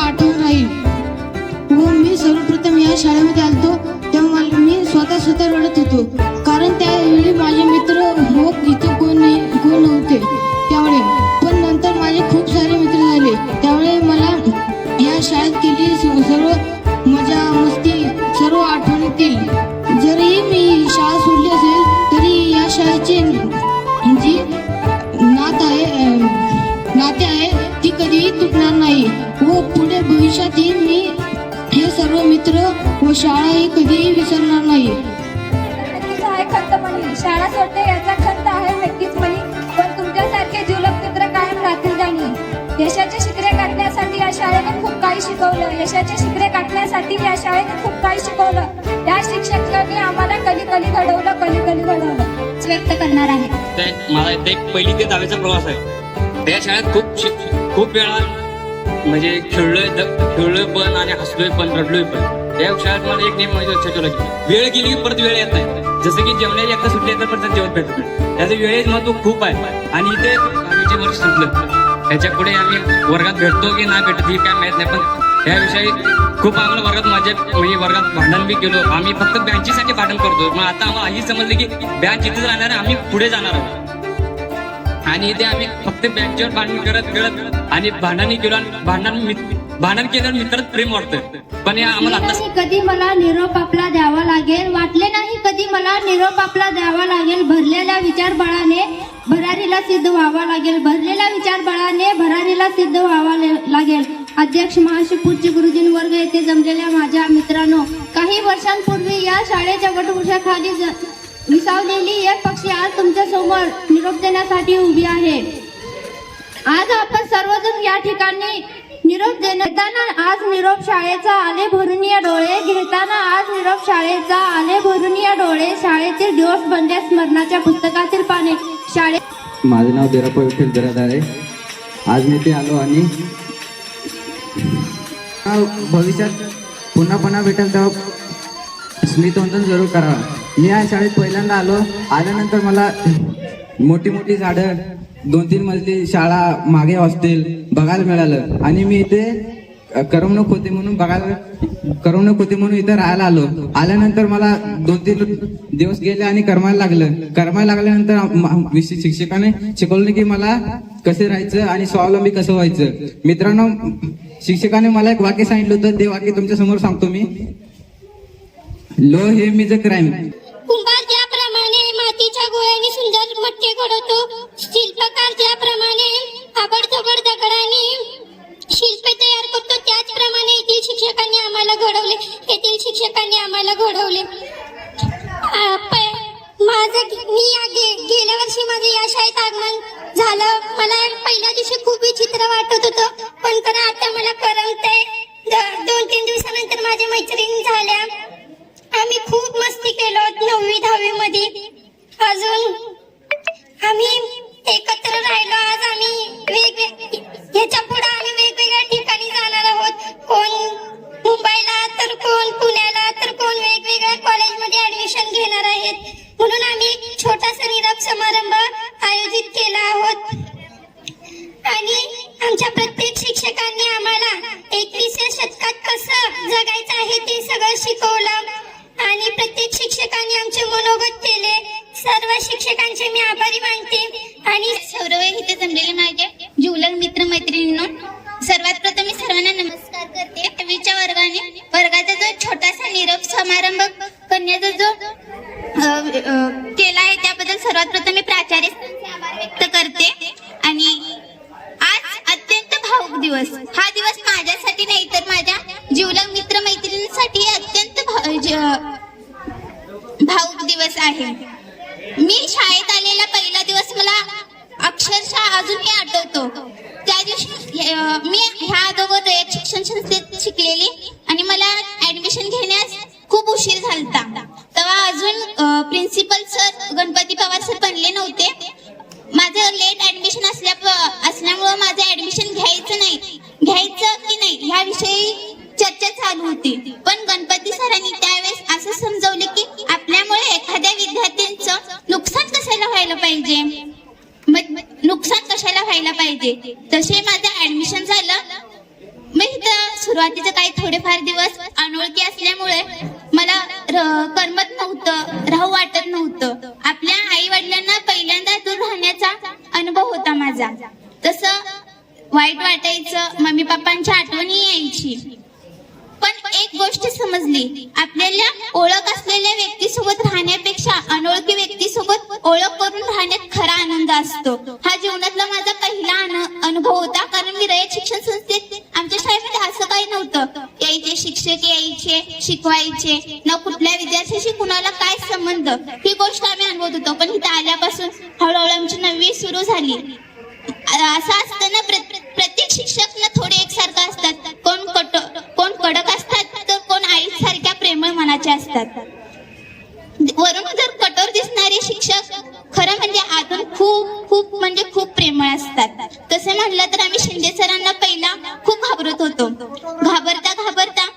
आठवण राहील. व मी सर्वप्रथम या शाळेमध्ये आलतो तेव्हा मी स्वतः रडत होतो, कारण त्यावेळी माझे मित्र व इथे कोण नव्हते त्यामुळे. पण नंतर माझे खूप सारे मित्र झाले, त्यामुळे मला या शाळेत केलेली सर्व मजा मस्ती सर्व आठवण येतील. जरी मी शाळा सोडली असेल तरी या शाळेचे जी नाते आहे ती कधीही तुटणार नाही व पुढे भविष्यातही मी हे सर्व मित्र व शाळा ही कधीही विसरणार नाही. नक्कीच आहे खंत म्हणी. शाळा सोडणे याचा खंत आहे नक्कीच म्हणी, पण तुमच्यासारखे जिवलग मित्र कायम राहतील जाणी. यशाचे शिखरे गाठण्यासाठी या शाळेने खूप काही शिकवलं. यशाचे शिखरे गाठण्यासाठी या शाळेने खूप काही शिकवलं. या शिक्षकांनी आम्हाला कली घडवलं व्यक्त करणार आहे. माझा ते पहिली ते 10वीचा प्रवास आहे. त्या शाळेत खूप वेळा म्हणजे खेळलोय पण आणि हसलोय पण रडलोय पण. त्या शाळेत मला एक नेम म्हणजे लक्षात ठेवला की वेळ गेली की परत वेळ येत नाही. जसं की जेवणाची एकदा सुट्टी येतात परत जेवण भेटत नाही. त्याचं वेळेच महत्व खूप आहे. आणि इथे 10वीचे वर्ष संपलं, त्याच्या पुढे आम्ही वर्गात भेटतो की नाही भेटत ही काय माहित नाही, पण याविषयी खूप आम्हाला वर्गात म्हणजे वर्गात भांडण बी केलो. आम्ही फक्त बँचीसाठी भांडण करतो, पण आता आम्हाला ही समजलं की बँच इथेच राहणार आहे, आम्ही पुढे जाणार आहोत. आणि इथे आम्ही फक्त बँचवर भांडण करत आणि भांडण केल्यावर मित्रात प्रेम वाटतं. पण आम्हाला आता कधी मला निरोप आपला द्यावा लागेल, वाटले नाही कधी मला निरोप आपला द्यावा लागेल. भरलेल्या विचारबळाने भरारीला सिद्ध व्हावा लागेल. भरलेल्या विचारबळाने भरारीला सिद्ध व्हावा लागेल. अध्यक्ष महाशिपूरचे गुरुजीं वर्ग येथे जमलेल्या माझ्या मित्रांनो, काही वर्षांपूर्वी या शाळेच्या वटवृक्षाखाली विसावलेली एक पक्षी आज तुमच्या समोर निरोप देण्यासाठी उभी आहे. आज आपण सर्वजण या ठिकाणी निरोप देताना आज निरोप शाळेचा आले भरून या डोळे घेताना आज निरोप शाळेचा आले भरून या डोळे. शाळेतील दिवस बनल्या स्मरणाच्या पुस्तकातील पाने. शाळेत माझे नाव देराप्पा विठ्ठल बिरादार आहे. आज मी ते आलो आणि भविष्यात पुन्हा भेटेल तेव्हा स्मृतिवंदन जरूर करा. मी या शाळेत पहिल्यांदा आल्यानंतर मला मोठी झाडं 2-3 मजली शाळा मागे हॉस्टेल बघायला मिळालं आणि मी इथे करमणूक होती म्हणून इथे राहायला आल्यानंतर मला 2-3 दिवस गेले आणि करमायला लागल्यानंतर शिक्षकाने शिकवलं की मला कसे राहायचं आणि स्वावलंबी कसं व्हायचं. मित्रांनो, शिक्षकाने मला एक वाक्य सांगितलं होतं, ते वाक्य तुमच्या समोर सांगतो मी. लो हे मी ज क्राईम. कुंभार ज्याप्रमाणे मातीच्या गोळ्याने सुंदर मटके घडवतो, शिल्पकार ज्याप्रमाणे आबडधोबड दगडाने शिल्पे तयार करतो, त्याचप्रमाणे येथील शिक्षकांनी आम्हाला घडवले. गेल्या वर्षी माझे या शाळेत आगमन झालं. मला पहिल्या दिवशी खूप विचित्र वाटत होतं, पण आता मला करमतंय. 2-3 दिवसानंतर माझ्या मैत्रिणी झाल्या. आम्ही खूप मस्ती केलो 9वी-10वी मध्ये. अजून आम्ही एकत्र राहिलो. आज आम्ही ह्याच्या पुढे आम्ही वेगवेगळ्या ठिकाणी जाणार आहोत. कोण मुंबईला, तर कोण पुण्याला, तर कोण वेगवेगळ्या कॉलेजमध्ये ऍडमिशन घेणार आहेत. म्हणून आम्ही एक छोटासा निरोप समारंभ आयोजित केला आहोत. आणि आमच्या प्रत्येक शिक्षकांनी आम्हाला 21व्या शतकात कसं जगायचं आहे ते सगळं शिकवलं आणि प्रत्येक शिक्षकांनी आमचे मनोगत केले. सर्व शिक्षकांचे मी आभारी मानते. आणि सर्व इथे जमलेले माझे जिवलग मित्र मैत्रिणींनो, सर्वात प्रथम मी सर्वांना नमस्कार करते. 10वीच्या वर्गाचा जो छोटासा निरोप समारंभ करण्याचा जो केला आहे त्याबद्दल सर्वात प्रथम मी प्राचार्यांचे आभार व्यक्त करते. आणि आज अत्यंत भावुक दिवस. हा दिवस माझ्यासाठी नाही तर माझ्या जिवलग मित्र मैत्रिणींसाठी अत्यंत भावुक दिवस आहे. मी शाळेत आलेला पहिला दिवस मला अक्षरशः अजूनही आठवतो. त्या दिवशी मी ह्या अगोदर रयत शिक्षण संस्थेत शिकलेली आणि मला ऍडमिशन घेण्यास खूप उशीर झालता. तेव्हा अजून principal sir Ganpati Pawar sir बनले नव्हते. माझं लेट ऍडमिशन असल्यामुळं माझं ऍडमिशन घ्यायचं की नाही ह्याविषयी चर्चा चालू होती. पण गणपती सरांनी त्यावेळेस असं समजवले की आपल्यामुळे एखाद्या विद्यार्थ्यांचं नुकसान कशाला व्हायला पाहिजे. तसे माझं ऍडमिशन झालं. मी सुरुवातीचे काही थोडेफार दिवस अनोळखी असल्यामुळे मला करमत नव्हतं, राहू वाटत नव्हतं. आपल्या आई वडिलांना पहिल्यांदा दूर राहण्याचा अनुभव होता माझा. तसं वाईट वाटायचं, मम्मी पप्पांच्या आठवणी यायची. पण एक गोष्ट समजली, आपल्याला ओळख असलेल्या व्यक्तीसोबत राहण्यापेक्षा अनोळखी व्यक्तीसोबत ओळख करून राहण्यात खरा आनंद असतो. हा जीवनातला माझा पहिला अनुभव होता. कारण मी रयत शिक्षण संस्थेत आमच्या शाळेमध्ये असं काही नव्हतं. यायचे शिक्षक, यायचे शिकवायचे, न कुठल्या विद्यार्थ्याशी कुणाला काय संबंध, ही गोष्ट आम्ही अनुभवत होतो. पण इथं आल्यापासून हळूहळू आमची 9वी सुरू झाली. असं असतं ना, प्रत्येक शिक्षक ना थोडे एकसारखं असतात. कोण कडक असतात तर कोण आईसारख्या प्रेमळ मनाचे असतात. वरून जर कठोर दिसणारे शिक्षक खरं म्हणजे आतून खूप म्हणजे खूप प्रेमळ असतात. तसे म्हणलं तर आम्ही शिंदे सरांना पहिला खूप घाबरत होतो. घाबरता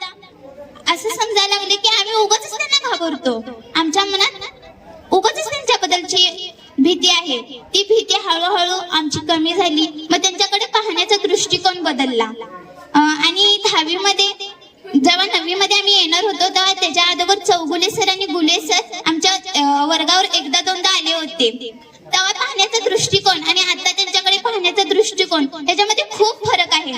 असं समजायला लागले की आम्ही उगाच त्यांना घाबरतो. आमच्या मनात उगाच त्यांच्याबद्दलची भीती आहे. ती भीती हळूहळू आमची कमी झाली. मग त्यांच्याकडे पाहण्याचा दृष्टिकोन बदलला. आणि 10वी मध्ये जेव्हा 9वी मध्ये आम्ही येणार होतो तेव्हा त्याच्या अगोदर चौगुले सर आणि गुले सर आमच्या वर्गावर एकदा दोनदा आले होते. तेव्हा पाहण्याचा दृष्टिकोन आणि आता त्यांच्याकडे पाहण्याचा दृष्टिकोन याच्यामध्ये खूप फरक आहे.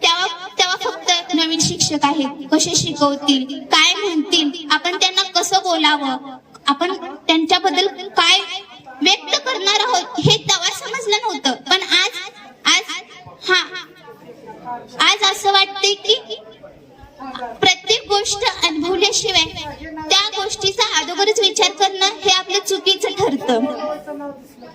तेव्हा फक्त नवीन शिक्षक आहेत, कसे शिकवतील, काय म्हणतील, आपण त्यांना कसं बोलावं, आपण त्यांच्याबद्दल काय व्यक्त करणार आहोत हे तेव्हा समजलं नव्हतं. पण आज असं वाटतंय की प्रत्येक गोष्ट अनुभवल्याशिवाय त्या गोष्टीचा अगोदरच विचार करणं हे आपलं चुकीचं ठरतं.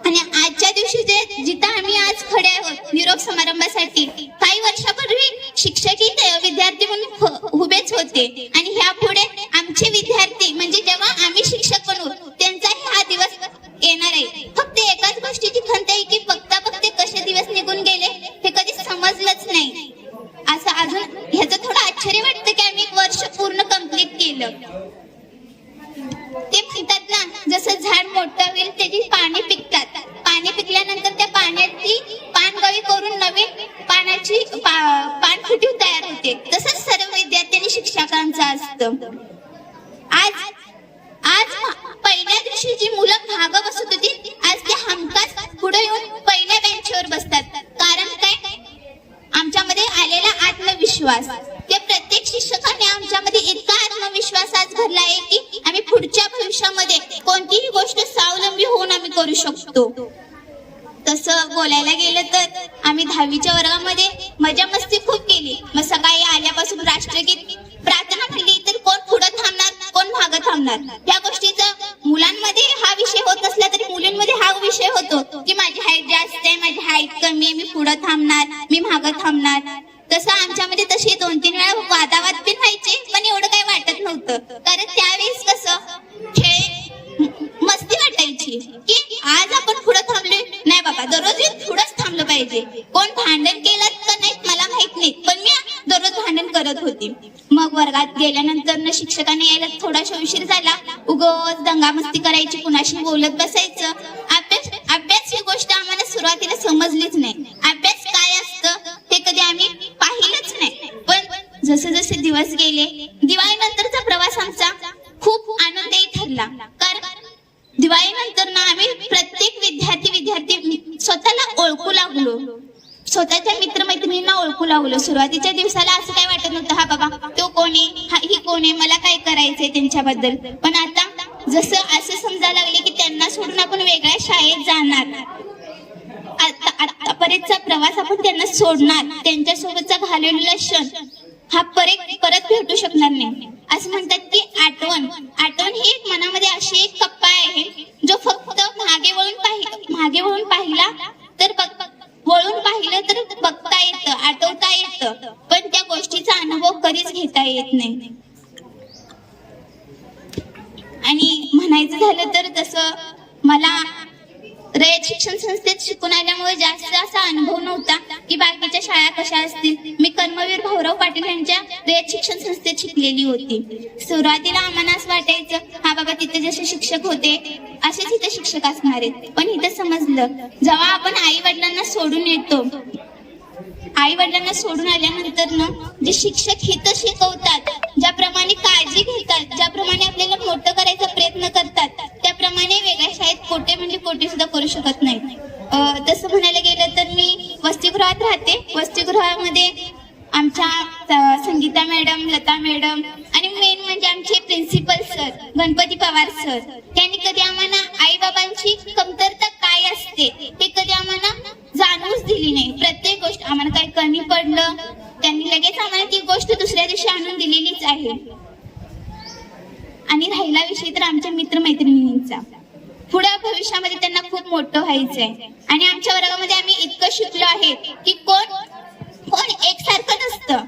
आणि आजच्या दिवशी जिथं आम्ही आज खडे आहोत निरोप समारंभासाठी, काही वर्षापूर्वी शिक्षक विद्यार्थी म्हणून उभेच होते. आणि ह्यापुढे आमचे विद्यार्थी म्हणजे जेव्हा आम्ही शिक्षक बनू त्यांचाही हा दिवस येणार आहे. फक्त एकाच गोष्टीची खंत आहे की बघता कसे दिवस निघून गेले हे कधी समजलंच नाही. असं अजून ह्याचं थोडं आश्चर्य वाटतं की आम्ही 1 वर्ष पूर्ण कंप्लीट केलं. ते म्हणतात ना, जसं झाड मोठं होईल त्याची पाने पिकतात, पाने पिकल्यानंतर त्या पाण्याची पानगळी करून नवीन पानाची पानफुटी तयार होते. तसंच सर्व विद्यार्थी आणि शिक्षकांचं असतं. आज पहिल्या दिवशी जी मुलं मागं बसत होती आज ते हमखास पुढे येऊन पहिल्या बेंचवर बसतात. कारण काय, आमच्यामध्ये आलेला आत्मविश्वास. त्या प्रत्येक शिक्षकाने आमच्यामध्ये इतका आत्मविश्वास आज भरला आहे की आम्ही पुढच्या भविष्यामध्ये कोणतीही गोष्ट स्वावलंबी होऊन आम्ही करू शकतो. तसं बोलायला गेलं तर आम्ही 10वीच्या वर्गामध्ये मजा मस्ती खूप केली. मग सकाळी आल्यापासून राष्ट्रगीत, प्रार्थना म्हणली तर कोण पुढे थांबणार, कोण मागं थांबणार. या गोष्टीचा मुलांमध्ये हा विषय होत नसला तरी मुलींमध्ये हा विषय होतो की माझी हाईट जास्त आहे, माझी हाईट कमी आहे, मी पुढे थांबणार, मी मागं थांबणार. तसं आमच्यामध्ये तसे 2-3 वेळा वादावाद पण व्हायचे, पण एवढं काही वाटत नव्हतं. कारण त्यावेळेस कसं खेळ मस्ती वाटायची की आज आपण पुढे थांबलोय, नाही बाबा दररोज पुढेच थांबलं पाहिजे. कोण भांडण केलं का नाही मला माहित नाही, पण मी दररोज भांडण करत होती. मग वर्गात गेल्यानंतर शिक्षकाने यायला थोडासा उशीर झाला, उगाच दंगामस्ती करायची, कुणाशी बोलत बसायचं. अभ्यास ही गोष्ट आम्हाला सुरुवातीला समजलीच नाही. अभ्यास काय असतं हे कधी आम्ही पाहिलंच नाही. पण जसे जसे दिवस गेले, दिवाळीनंतरचा प्रवास आमचा खूप आनंददायी ठरला. कारण दिवाळीनंतर ना आम्ही प्रत्येक विद्यार्थी स्वतःला ओळखू लागलो, स्वतःच्या मित्रमैत्रिणींना ओळखू लागलो. सुरुवातीच्या दिवसाला असं काय वाटत नव्हतं, हा बाबा तो कोण आहे, ही कोण आहे, मला काय करायचंय त्यांच्याबद्दल. पण आता जसं असं समजायला लागले की त्यांना सोडून आपण वेगळ्या शाळेत जाणार, आतापर्यंतचा प्रवास आपण त्यांना सोडणार, त्यांच्यासोबतचा घालवलेला क्षण हा परत भेटू शकणार नाही. असं म्हणतात की आठवण ही मनामध्ये अशी एक कप्पा आहे जो फक्त मागे वळून पाहिलं तर बघता येतं, आठवता येतं, पण त्या गोष्टीचा अनुभव कधीच घेता येत नाही. आणि म्हणायचं झालं तर तसं मला रयत शिक्षण संस्थेत शिकून आल्यामुळे जास्त असा अनुभव नव्हता की बाकीच्या शाळा कशा असतील. मी कर्मवीर भाऊराव पाटील यांच्या रयत शिक्षण संस्थेत शिकलेली होती. सुरुवातीला आम्हाला असं वाटायचं हा बाबा तिथे जसे शिक्षक होते असेच इथे शिक्षक असणार आहेत. पण इथं समजलं जेव्हा आपण आई वडिलांना सोडून येतो आई वडिलांना सोडून आल्यानंतर ना जे शिक्षक हित शिकवतात, ज्याप्रमाणे काळजी घेतात, ज्याप्रमाणे आपल्याला मोठं करायचा प्रयत्न करतात, त्याप्रमाणे वेगळ्या शाळेत कोटे म्हणजे कोटे सुद्धा करू शकत नाही. तसं म्हणायला गेलं तर मी वसतिगृहात राहते. वसतिगृहामध्ये आमच्या संगीता मॅडम, लता मॅडम आणि मेन म्हणजे आमचे principal sir Ganpati Pawar sir, त्यांनी कधी आम्हाला आई बाबांची कमतरता काय असते हे कधी आम्हाला जाणवूच दिली नाही. प्रत्येक गोष्ट आम्हाला काही कमी पडलं त्यांनी लगेच आम्हाला ती गोष्ट दुसऱ्या दिवशी आणून दिलेलीच आहे. आणि राहिला विषय तर आमच्या मित्रमैत्रिणींचा, पुढे भविष्यामध्ये त्यांना खूप मोठं व्हायचंय. आणि आमच्या वर्गामध्ये आम्ही इतकं शिकलो आहे की कोण एकसारखं नसतं.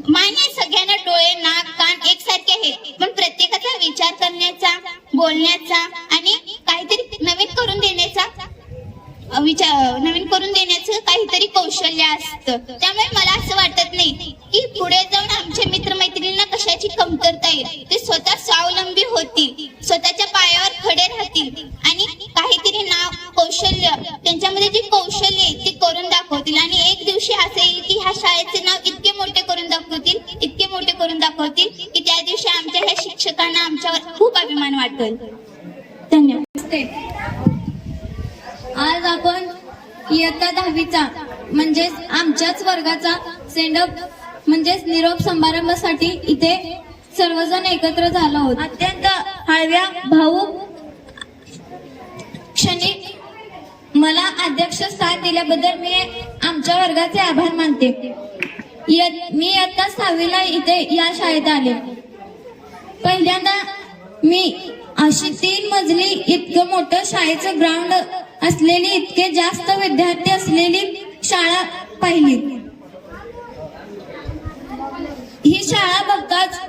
मान्य सगळ्यांना डोळे, नाक, कान एकसारखे आहेत, पण प्रत्येकाचा विचार करण्याचा, बोलण्याचा आणि काहीतरी नवीन करून देण्याचं काहीतरी कौशल्य असतं. त्यामुळे मला असं वाटत नाही की पुढे जाऊन आमच्या मित्रमैत्रिणींना कशाची कमतरता येईल. ते स्वतः स्वावलंबी होतील, स्वतःच्या पायावर खडे राहतील आणि काहीतरी नाव, कौशल्य, त्यांच्यामध्ये जे कौशल्य आहे ते करून दाखवतील. आणि एक दिवशी असं येईल की ह्या शाळेचे नाव इतके मोठे करून दाखवतील की त्या दिवशी आमच्या ह्या शिक्षकांना आमच्यावर खूप अभिमान वाटेल. धन्यवाद. आज आपण इयत्ता 10वीचा म्हणजेच आमच्याच वर्गाचा सेंडअप म्हणजेच निरोप समारंभासाठी इथे सर्वजण एकत्र झालो आहोत. अत्यंत हळव्या भावूक क्षणी मला अध्यक्ष स्थान दिल्याबद्दल मी आमच्या वर्गाचे आभार मानते. मी इयत्ता 6वीला इथे या शाळेत आले. पहिल्यांदा मी अशी 3 मजली इतकं मोठं शाळेचं ग्राउंड असलेली, इतके जास्त विद्यार्थी असलेली शाळा पाहिली. ही शाळा बघताच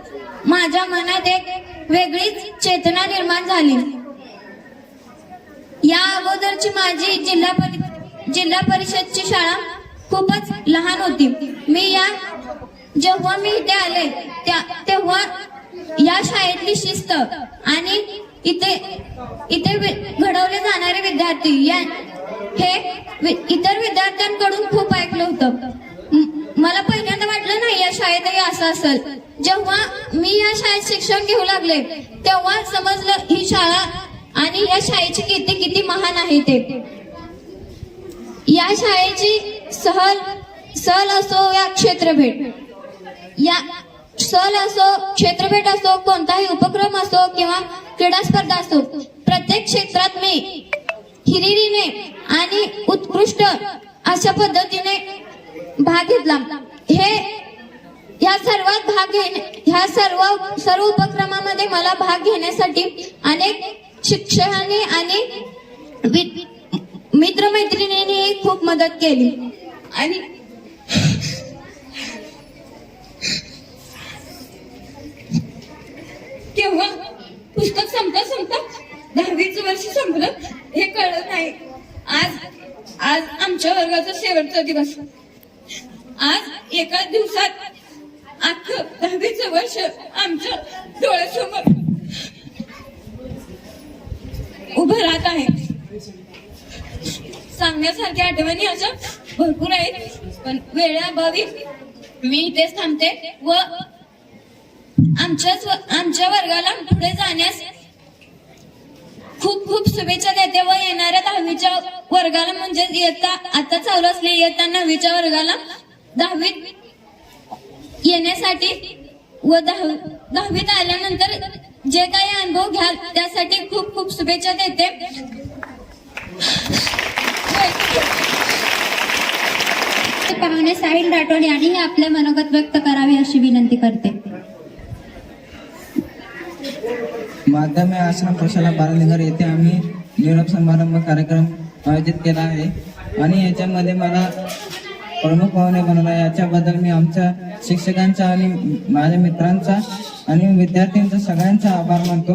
माझ्या मनात एक वेगळीच चेतना निर्माण झाली. या अगोदरची माझी जिल्हा परिषदची शाळा खूपच लहान होती. जेव्हा मी इथे आले तेव्हा या शाळेतली शिस्त आणि इथे घडवले जाणारे विद्यार्थी हे इतर विद्यार्थ्यांकडून खूप ऐकलं होतं. मला पहिल्यांदा वाटलं नाही या शाळेतही असं असेल. जेव्हा मी या शाळेत शिक्षण घेऊ लागले तेव्हा समजलं ही शाळा आणि या शाळेची किती महान आहे ते. या शाळेची सहल असो या क्षेत्रभेट असो, कोणताही उपक्रम असो किंवा क्रीडा स्पर्धा असो, प्रत्येक क्षेत्रात मी हिरिरीने आणि उत्कृष्ट अशा पद्धतीने भाग घेतला. ह्या सर्व उपक्रमामध्ये मला भाग घेण्यासाठी अनेक शिक्षकांनी आणि मित्रमैत्रिणींनी खूप मदत केली. आणि तेव्हा पुस्तक संपता 10वीचं वर्ष संपलं हे कळलं नाही. आज आमच्या वर्गाचा शेवटचा दिवस. आज एका दिवसात अख्खं 10वीचं वर्ष आमच्या डोळ्यासमोर उभं राहत आहे. सांगण्यासारख्या आठवणी अशा भरपूर आहेत, पण वेळेअभावी मी इथेच थांबते व आमच्या वर्गाला पुढे जाण्यास खूप शुभेच्छा देते व येणाऱ्या 10वीच्या वर्गाला म्हणजे आता चालू असलेल्या इयत्ता 9वीच्या वर्गाला 10वीत येण्यासाठी व 10वीत आल्यानंतर जे काही अनुभव घ्याल त्यासाठी खूप शुभेच्छा देते. पाहुणे साहिल राठोड यांनी आपले मनोगत व्यक्त करावे अशी विनंती करते. माध्यमिक आश्रम प्रशाला बालनगर येथे आम्ही निरोप समारंभ कार्यक्रम आयोजित केला आहे आणि याच्यामध्ये मला प्रमुख पाहुणे बनवला. याच्याबद्दल मी आमच्या शिक्षकांचा आणि माझ्या मित्रांचा आणि विद्यार्थ्यांचा सगळ्यांचा आभार मानतो.